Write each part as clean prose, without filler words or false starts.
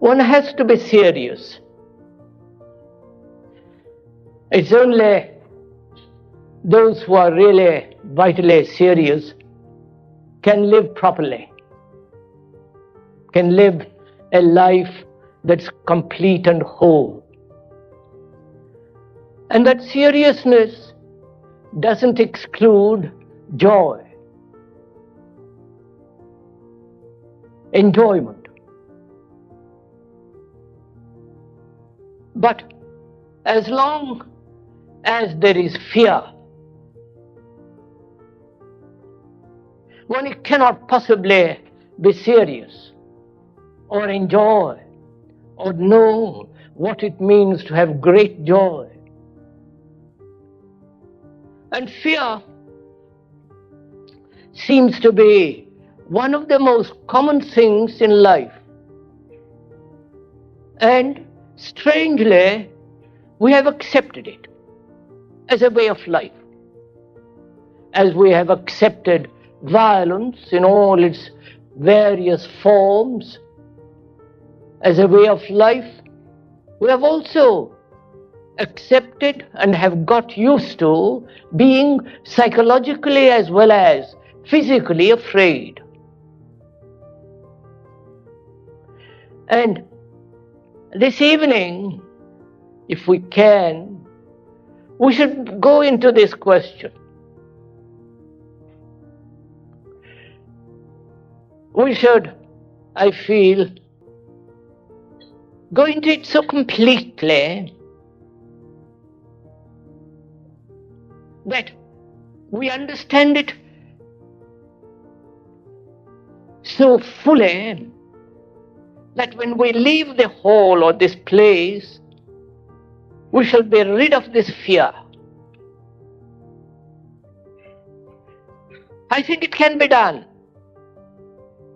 one has to be serious. It's only those who are really vitally serious can live properly, can live a life that's complete and whole. And that seriousness doesn't exclude joy, enjoyment. But as long as there is fear, one cannot possibly be serious or enjoy or know what it means to have great joy. And fear seems to be one of the most common things in life. And strangely, we have accepted it as a way of life. As we have accepted violence in all its various forms as a way of life, we have also accepted and have got used to being psychologically as well as physically afraid. And this evening, if we can, we should go into this question. We should, I feel, go into it so completely that we understand it so fully that when we leave the hall or this place, we shall be rid of this fear. I think it can be done.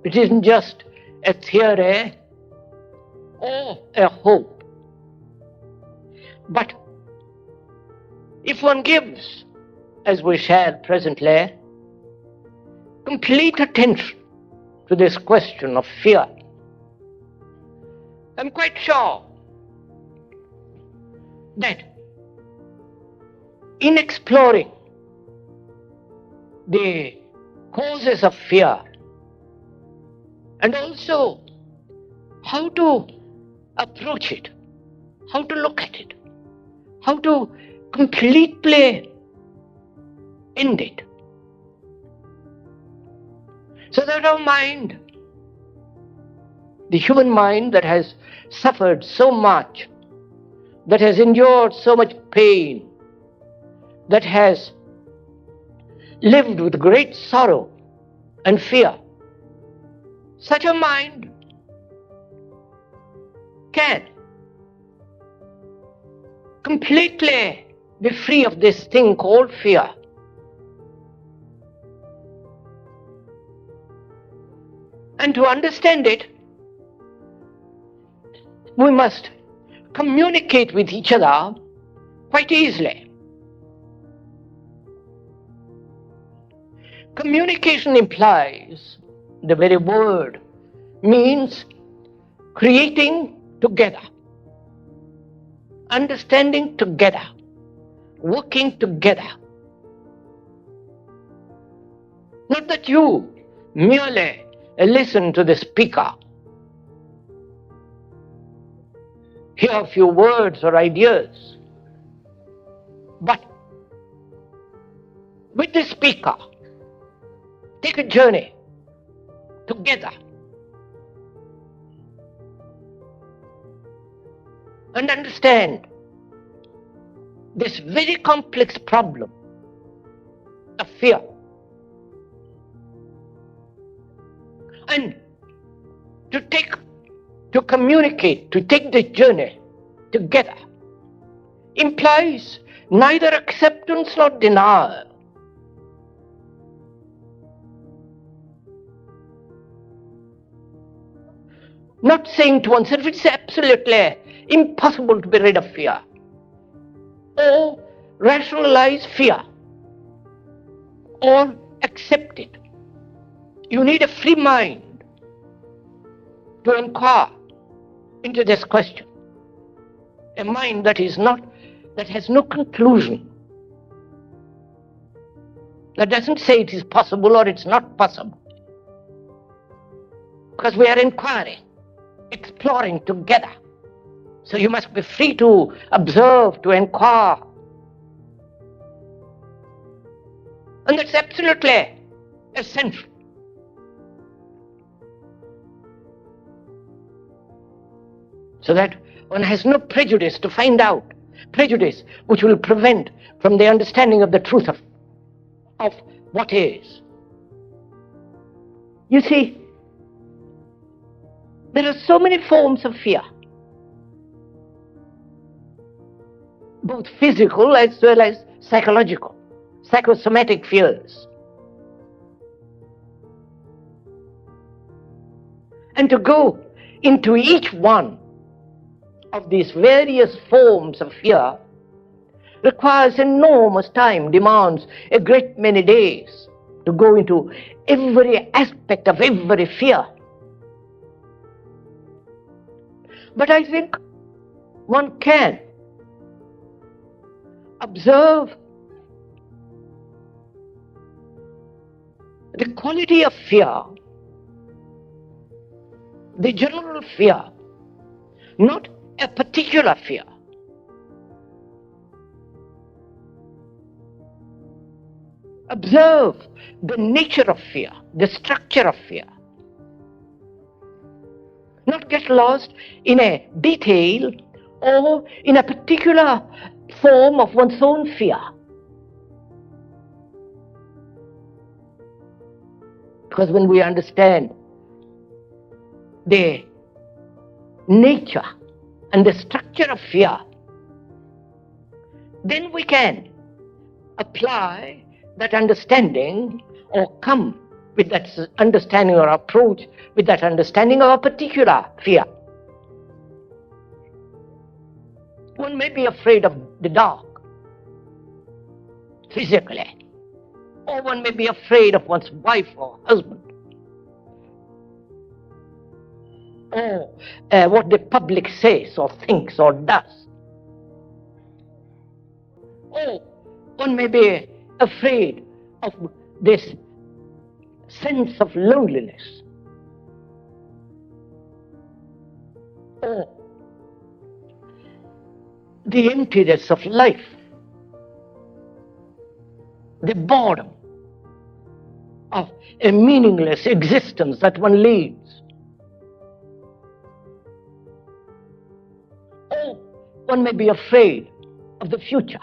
It isn't just a theory or a hope. But if one gives, as we shall presently, complete attention to this question of fear, I'm quite sure that in exploring the causes of fear and also how to approach it, how to look at it, how to completely end it, so that our mind, the human mind that has suffered so much, that has endured so much pain, that has lived with great sorrow and fear, such a mind can completely be free of this thing called fear. And to understand it, we must communicate with each other quite easily. Communication implies, the very word means creating together, understanding together, working together. Not that you merely listen to the speaker, hear a few words or ideas, but with the speaker, take a journey together and understand this very complex problem of fear. And to communicate, to take the journey together implies neither acceptance nor denial. Not saying to oneself it's absolutely impossible to be rid of fear, or rationalize fear, or accept it. You need a free mind to inquire, into this question. A mind that has no conclusion, that doesn't say it is possible or it's not possible. Because we are inquiring, exploring together. So you must be free to observe, to inquire. And that's absolutely essential. So that one has no prejudice to find out, prejudice which will prevent from the understanding of the truth of what is. You see, there are so many forms of fear, both physical as well as psychological, psychosomatic fears. And to go into each one of these various forms of fear requires enormous time, demands a great many days to go into every aspect of every fear. But I think one can observe the quality of fear, the general fear, not a particular fear. Observe the nature of fear, the structure of fear. Not get lost in a detail or in a particular form of one's own fear. Because when we understand the nature and the structure of fear, then we can apply that understanding or come with that understanding or approach with that understanding of a particular fear. One may be afraid of the dark physically, or one may be afraid of one's wife or husband, or what the public says or thinks or does. Or one may be afraid of this sense of loneliness, or the emptiness of life, the boredom of a meaningless existence that one leads. Or one may be afraid of the future,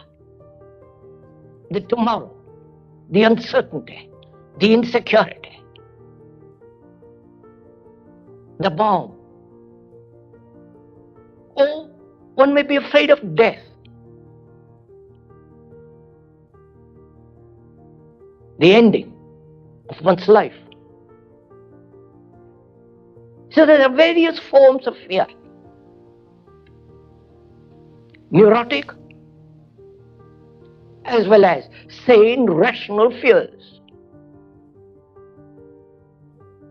the tomorrow, the uncertainty, the insecurity, the bomb. Or one may be afraid of death, the ending of one's life. So there are various forms of fear. Neurotic as well as sane, rational fears.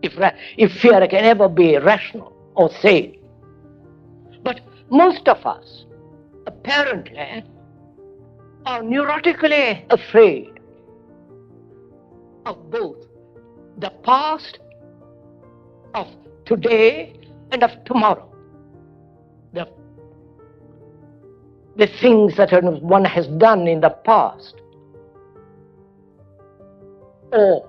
If fear can ever be rational or sane. But most of us, apparently, are neurotically afraid of both the past, of today, and of tomorrow. The things that one has done in the past, or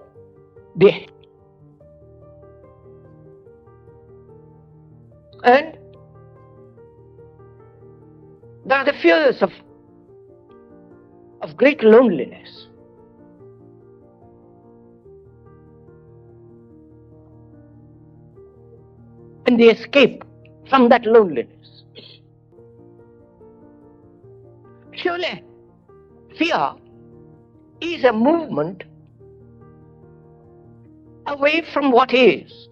and there are the fears of great loneliness. And the escape from that loneliness. Surely, fear is a movement away from what is.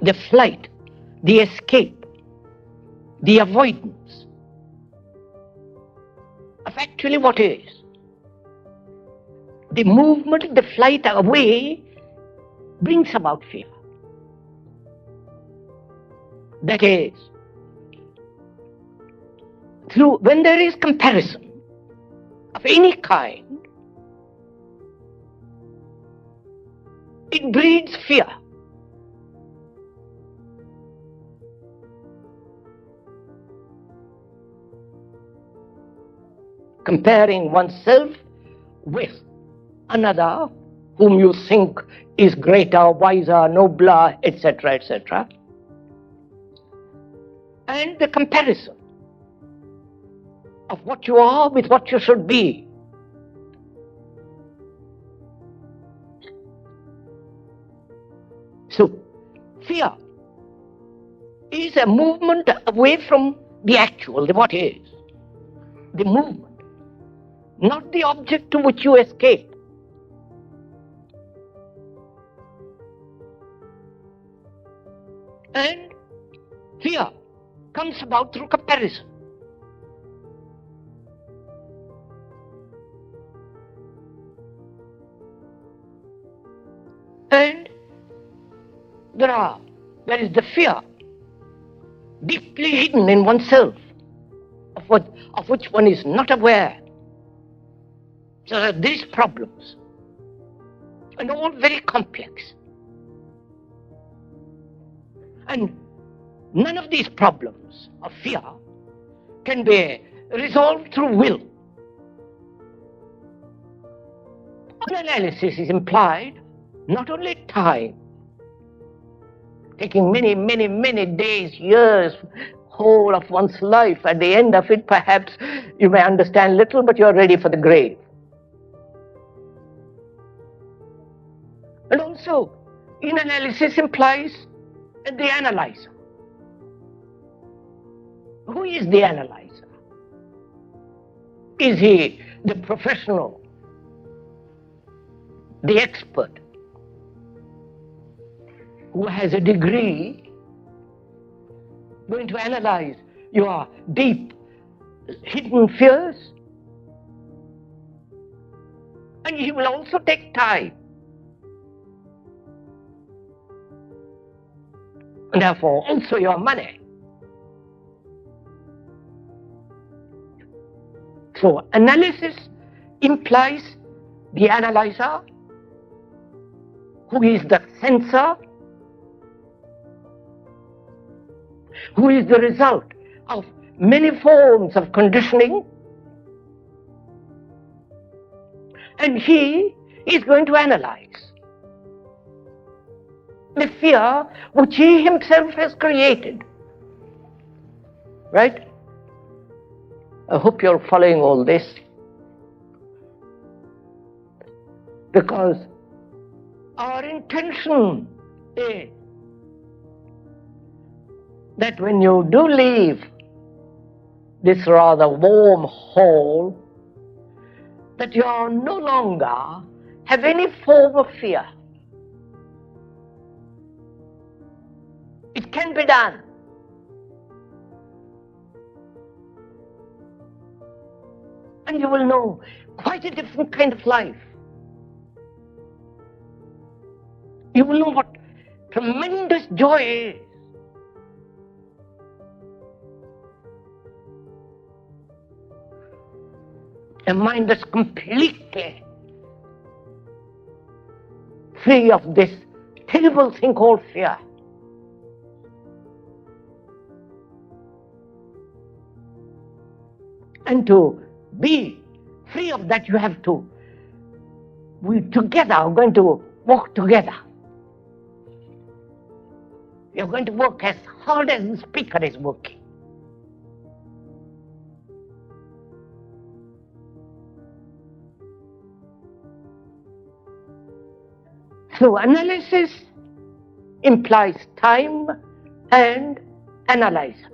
The flight, the escape, the avoidance of actually what is. the movement, the flight away brings about fear. That is, when there is comparison of any kind, it breeds fear. Comparing oneself with another whom you think is greater, wiser, nobler, etc., etc. And the comparison of what you are with what you should be. So, fear is a movement away from the actual, the what is. The movement, not the object to which you escape. And fear comes about through comparison. And there is the fear deeply hidden in oneself, of which one is not aware. So there are these problems, and all very complex. And none of these problems of fear can be resolved through will. Analysis is implied not only time, taking many, many, many days, years, whole of one's life. At the end of it, perhaps you may understand little, but you are ready for the grave. And also, in analysis implies the analyzer. Who is the analyzer? Is he the professional, the expert, who has a degree, going to analyze your deep, hidden fears? And he will also take time. And therefore also your money. So analysis implies the analyzer, who is the censor, who is the result of many forms of conditioning, and he is going to analyze the fear which he himself has created. Right? I hope you're following all this, because our intention is that when you do leave this rather warm hall, that you no longer have any form of fear. It can be done. And you will know quite a different kind of life. You will know what tremendous joy is. A mind that's completely free of this terrible thing called fear. And to be free of that, you have to, we together are going to walk together. You're going to work as hard as the speaker is working. So analysis implies time and analyzer.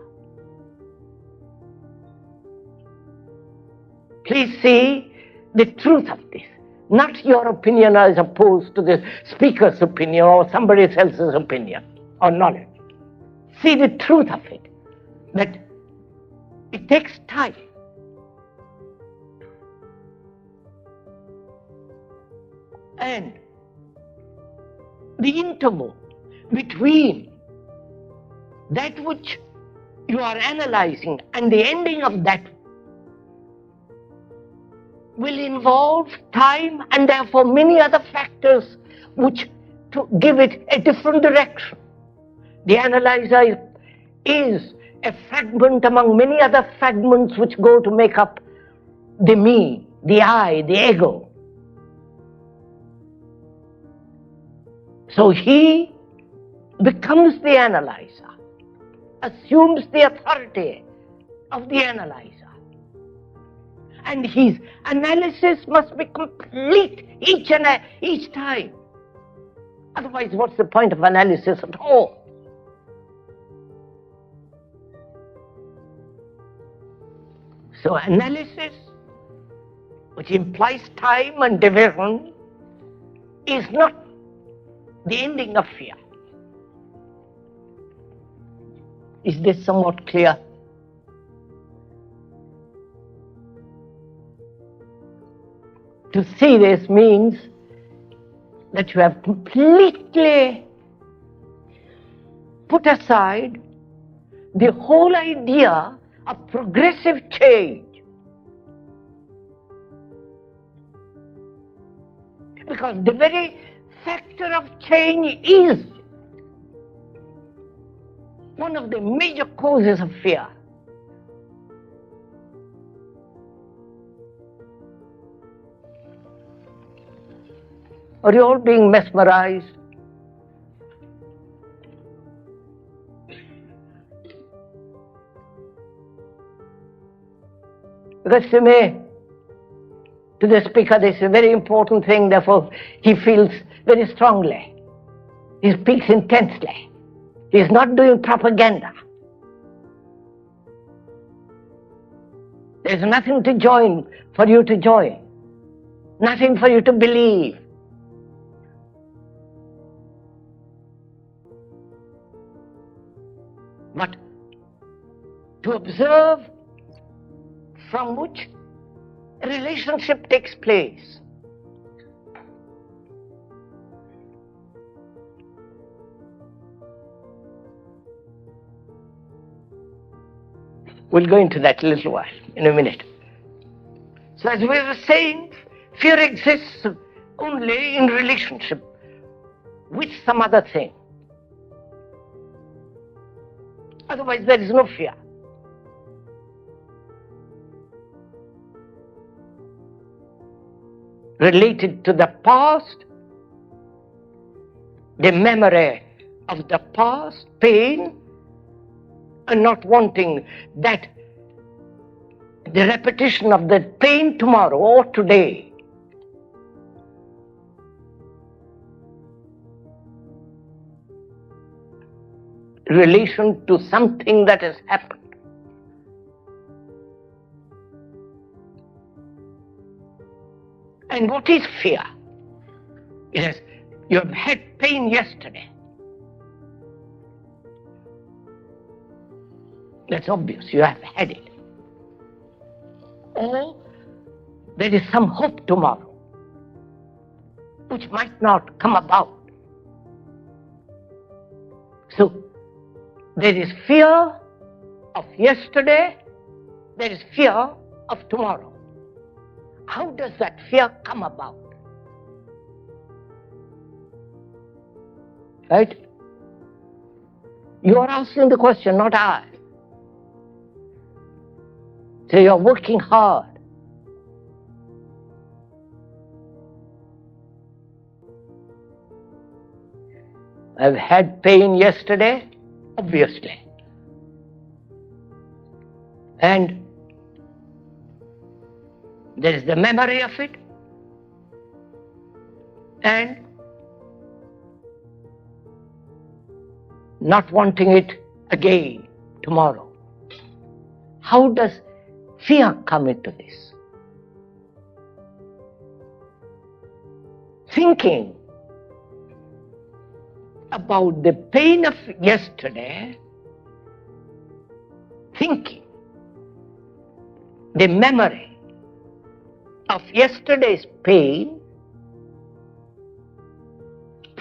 Please see the truth of this, not your opinion as opposed to the speaker's opinion or somebody else's opinion or knowledge. See the truth of it, that it takes time. And the interval between that which you are analyzing and the ending of that will involve time and therefore many other factors which to give it a different direction. The analyzer is a fragment among many other fragments which go to make up the me, the I, the ego. So he becomes the analyzer, assumes the authority of the analyzer. And his analysis must be complete each time. Otherwise, what's the point of analysis at all? So analysis, which implies time and division, is not the ending of fear. Is this somewhat clear? To see this means that you have completely put aside the whole idea of progressive change. Because the very factor of change is one of the major causes of fear. Are you all being mesmerized? Because to me, to the speaker, this is a very important thing, therefore he feels very strongly. He speaks intensely. He is not doing propaganda. There's nothing to join for you to join, nothing for you to believe. But to observe from which a relationship takes place. We'll go into that a little while, in a minute. So as we were saying, fear exists only in relationship with some other thing. Otherwise there is no fear. Related to the past, the memory of the past, pain, and not wanting that the repetition of that pain tomorrow or today. Relation to something that has happened. And what is fear? It is, you have had pain yesterday. That's obvious, you have had it. Or there is some hope tomorrow, which might not come about. So, there is fear of yesterday, there is fear of tomorrow. How does that fear come about? Right? You are asking the question, not I. So you are working hard. I've had pain yesterday, obviously. And there is the memory of it, and not wanting it again tomorrow. How does fear come into this? Thinking about the pain of yesterday, thinking the memory of yesterday's pain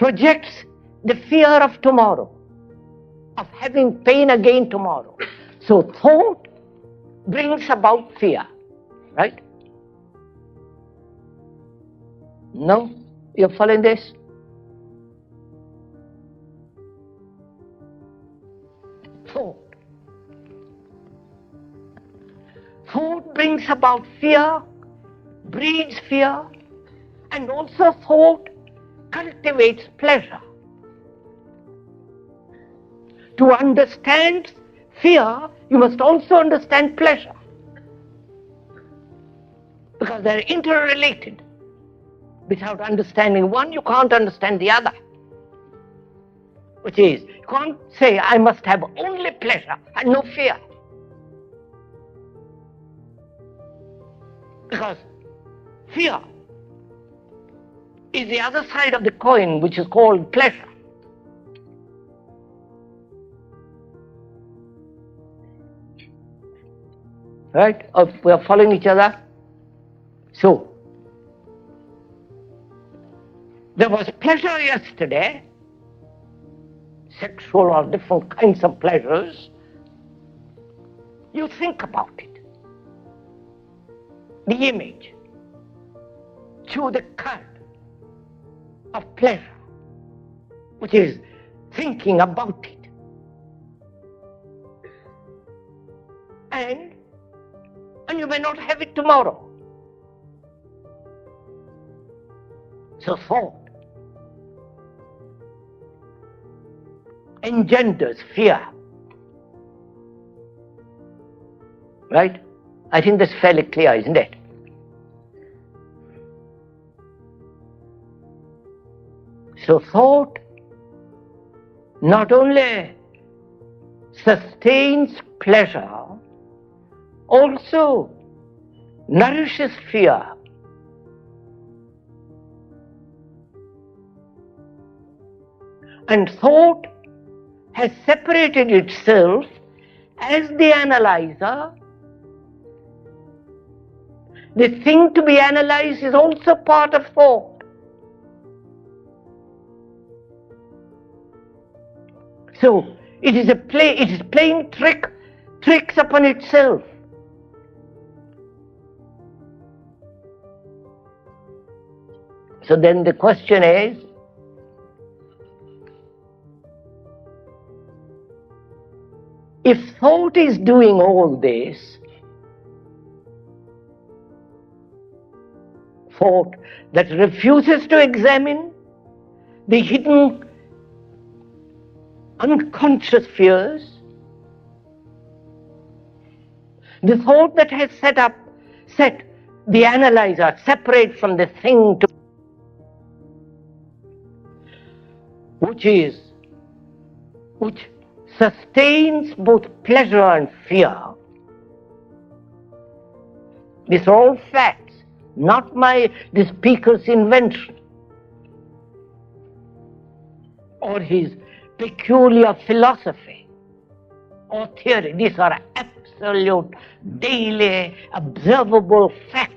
projects the fear of tomorrow, of having pain again tomorrow. So thought brings about fear, right? No? You're following this? Thought. Thought brings about fear, breeds fear, and also thought cultivates pleasure. To understand fear, you must also understand pleasure, because they're interrelated. Without understanding one, you can't understand the other. Which is, you can't say, I must have only pleasure and no fear. Because fear is the other side of the coin, which is called pleasure. Right? We are following each other? So, there was pleasure yesterday, sexual or different kinds of pleasures. You think about it. The image through the card of pleasure, which is thinking about it. And you may not have it tomorrow. So thought engenders fear. Right? I think that's fairly clear, isn't it? So thought not only sustains pleasure, also nourishes fear. And thought has separated itself as the analyzer. The thing to be analyzed is also part of thought. So it is playing tricks upon itself. So then the question is, if thought is doing all this, thought that refuses to examine the hidden unconscious fears, the thought that has set the analyzer separate from the thing to which sustains both pleasure and fear. These are all facts, not the speaker's invention or his peculiar philosophy or theory. These are absolute, daily, observable facts.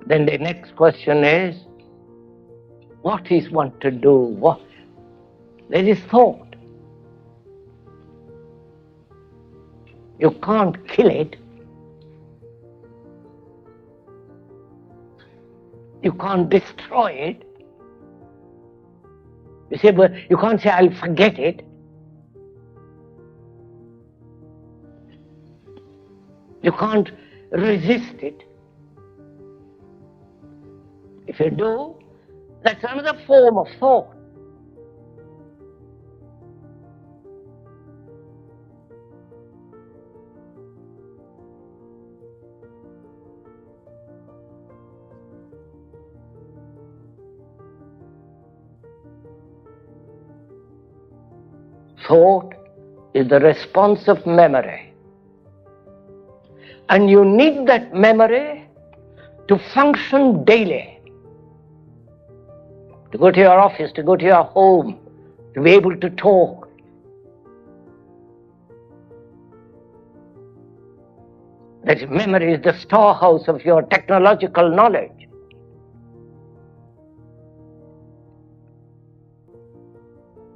Then the next question is, what is one to do? There is thought. You can't kill it. You can't destroy it. You say, but you can't say, I'll forget it. You can't resist it. If you do, that's another form of thought. Thought is the response of memory. And you need that memory to function daily. To go to your office, to go to your home, to be able to talk. That memory is the storehouse of your technological knowledge.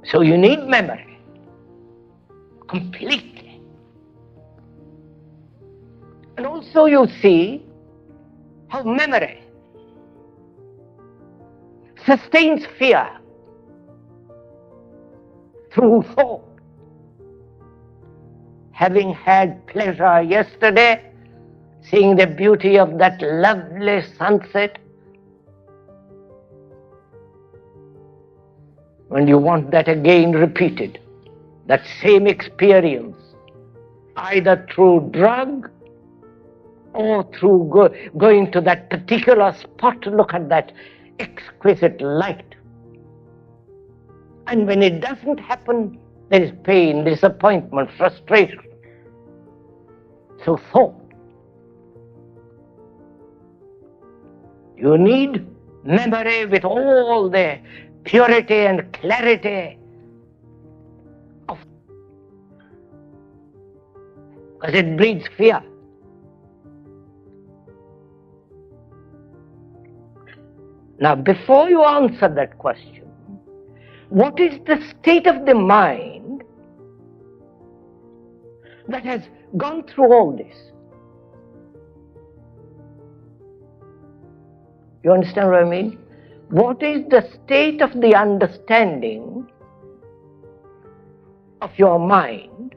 So you need memory completely. And also you see how memory sustains fear through thought. Having had pleasure yesterday, seeing the beauty of that lovely sunset, when you want that again repeated, that same experience, either through drug or through going to that particular spot to look at that exquisite light. And when it doesn't happen, there is pain, disappointment, frustration. So thought. You need memory with all the purity and clarity of, because it breeds fear. Now, before you answer that question, what is the state of the mind that has gone through all this? You understand what I mean? What is the state of the understanding of your mind,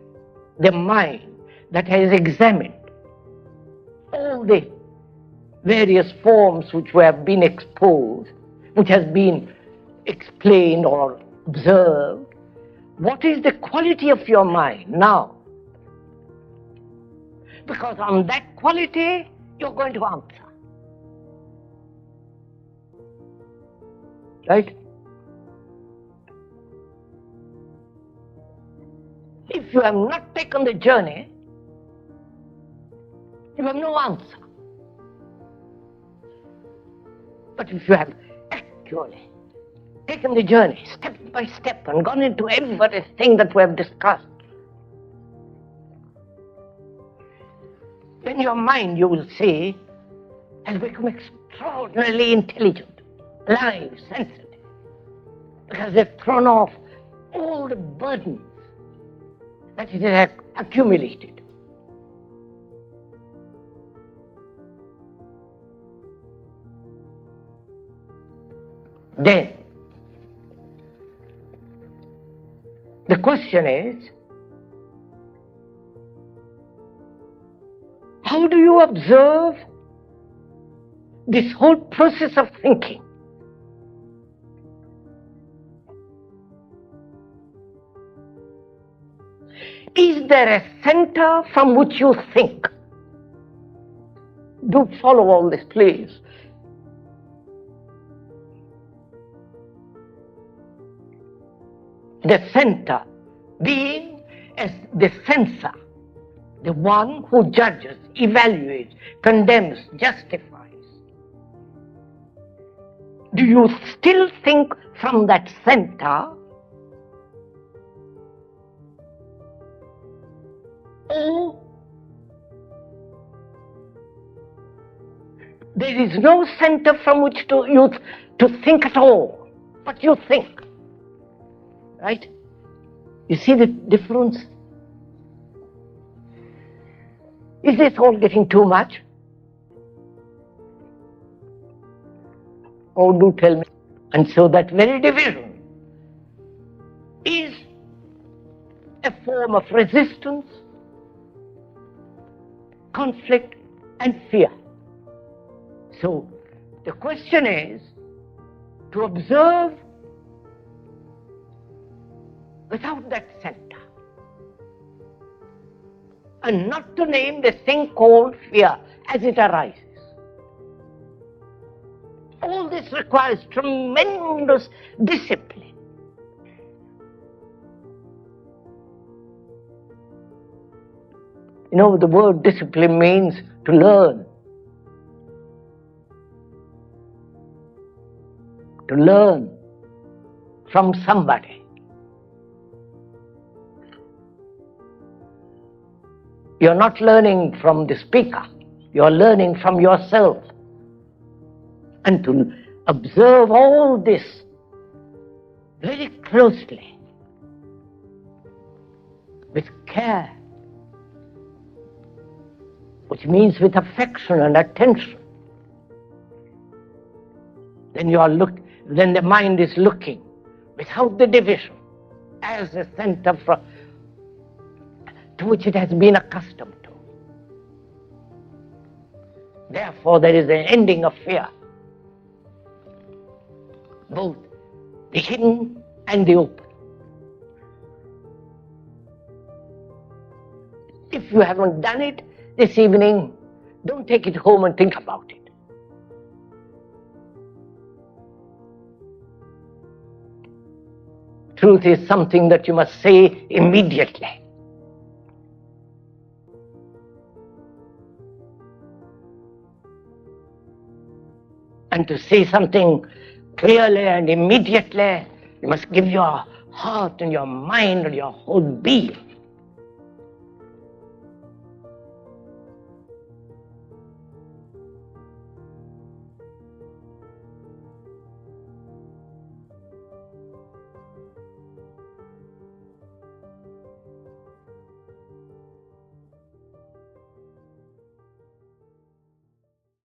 the mind that has examined all the various forms which have been exposed, which has been explained or observed? What is the quality of your mind now? Because on that quality, you're going to answer. Right? If you have not taken the journey, you have no answer. But if you have actually taken the journey step by step and gone into everything that we have discussed, then your mind, you will see, has become extraordinarily intelligent, alive, sensitive, because they've thrown off all the burdens that it has accumulated. Then, the question is, how do you observe this whole process of thinking? Is there a center from which you think? Do follow all this, please. The center being as the censor, the one who judges, evaluates, condemns, justifies. Do you still think from that center? Or there is no center from which to think at all, but you think. Right? You see the difference? Is this all getting too much? Oh, do tell me. And so that very division is a form of resistance, conflict, and fear. So the question is to observe without that center, and not to name the thing called fear as it arises. All this requires tremendous discipline. You know, the word discipline means to learn. To learn from somebody. You're not learning from the speaker. You're learning from yourself. And to observe all this very closely, with care, which means with affection and attention. Then the mind is looking without the division as a center to which it has been accustomed to. Therefore, there is an ending of fear, both the hidden and the open. If you haven't done it this evening, don't take it home and think about it. Truth is something that you must say immediately. And to say something clearly and immediately, you must give your heart and your mind and your whole being